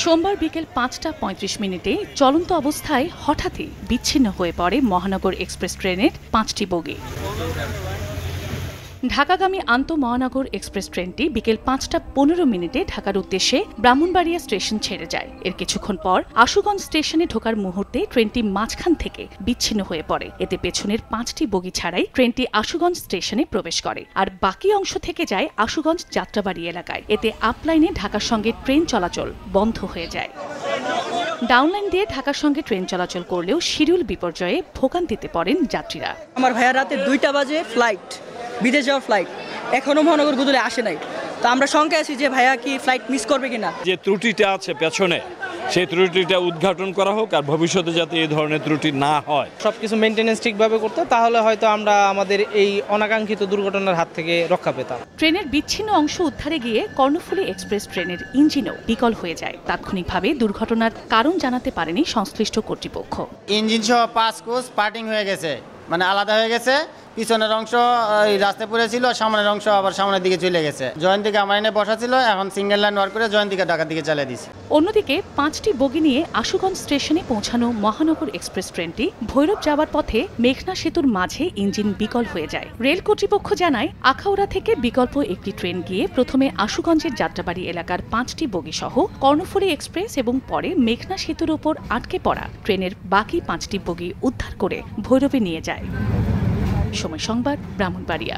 সোমবার বিকেল ৫টা ৩৫ চলন্ত অবস্থায় হঠাৎই বিচ্ছিন্ন হয়ে পড়ে মহানগর এক্সপ্রেস ট্রেনের ৫টি বগি। ঢাকাগামী আন্তঃমহানগর এক্সপ্রেস ট্রেনটি বিকেল ৫টা ১৫ ঢাকার উদ্দেশ্যে ব্রাহ্মণবাড়িয়া স্টেশন ছেড়ে যায়। এর কিছুক্ষণ পর আশুগঞ্জ স্টেশনে ঢোকার মুহূর্তে ট্রেনটি মাঝখান থেকে বিচ্ছিন্ন হয়ে পড়ে। এতে পেছনের ৫টি বগি ছাড়াই ট্রেনটি আশুগঞ্জ স্টেশনে প্রবেশ করে, আর বাকি অংশ থেকে যায় আশুগঞ্জ যাত্রাবাড়ি এলাকায়। এতে আপলাইনে ঢাকার সঙ্গে ট্রেন চলাচল বন্ধ হয়ে যায়। ডাউনলাইন দিয়ে ঢাকার সঙ্গে ট্রেন চলাচল করলেও শিডিউল বিপর্যয়ে ভোগান্তিতে পড়েন যাত্রীরা। আমার ভাইয়া রাতে ২টা বাজে ফ্লাইট, বিদেশ যাওয়ার ফ্লাইট, এখনো মহানগর গুদলে আসে নাই। তো আমরা শঙ্কায় আছি যে ভাইয়া কি ফ্লাইট মিস করবে কিনা। যে ত্রুটিটা আছে পেছনে, সেই ত্রুটিটা উদ্ঘাটন করা হোক, আর ভবিষ্যতে যাতে এই ধরনের ত্রুটি না হয়। সবকিছু মেনটেনেন্স ঠিকভাবে করতে, তাহলে হয়তো আমরা আমাদের এই অনাকাঙ্ক্ষিত দুর্ঘটনার হাত থেকে রক্ষা পেতাম। ট্রেনের বিচ্ছিন্ন অংশ উদ্ধারে গিয়ে কর্ণফুলী এক্সপ্রেস ট্রেনের ইঞ্জিনও বিকল হয়ে যায়। তাৎক্ষণিকভাবে দুর্ঘটনার কারণ জানাতে পারেনি সংশ্লিষ্ট কর্তৃপক্ষ। ইঞ্জিন সহ 5 কোচ পার্টিং হয়ে গেছে, মানে আলাদা হয়ে গেছে। পিছনের অংশ রাস্তায় পড়েছিল, সামনের অংশ আবার সামনের দিকে চলে গেছে। জয়ন্তীকে আমার এনে বসা ছিল, এখন সিঙ্গেল লাইন ওয়ার করে জয়ন্তীকে ঢাকার দিকে চালিয়ে দিয়েছে। অন্যদিকে 5টি বগি নিয়ে আশুগঞ্জ স্টেশনে পৌঁছানো মহানগর এক্সপ্রেস ট্রেনটি ভৈরব যাওয়ার পথে মেঘনা সেতুর মাঝে ইঞ্জিন বিকল হয়ে যায়। রেল কর্তৃপক্ষ জানায়, আখাউড়া থেকে বিকল্প একটি ট্রেন গিয়ে প্রথমে আশুগঞ্জের যাত্রাবাড়ি এলাকার 5টি বগি সহ কর্ণফুলী এক্সপ্রেস এবং পরে মেঘনা সেতুর উপর আটকে পড়া ট্রেনের বাকি 5টি বগি উদ্ধার করে ভৈরবে নিয়ে যায়। সময় সংবাদ, ব্রাহ্মণবাড়িয়া।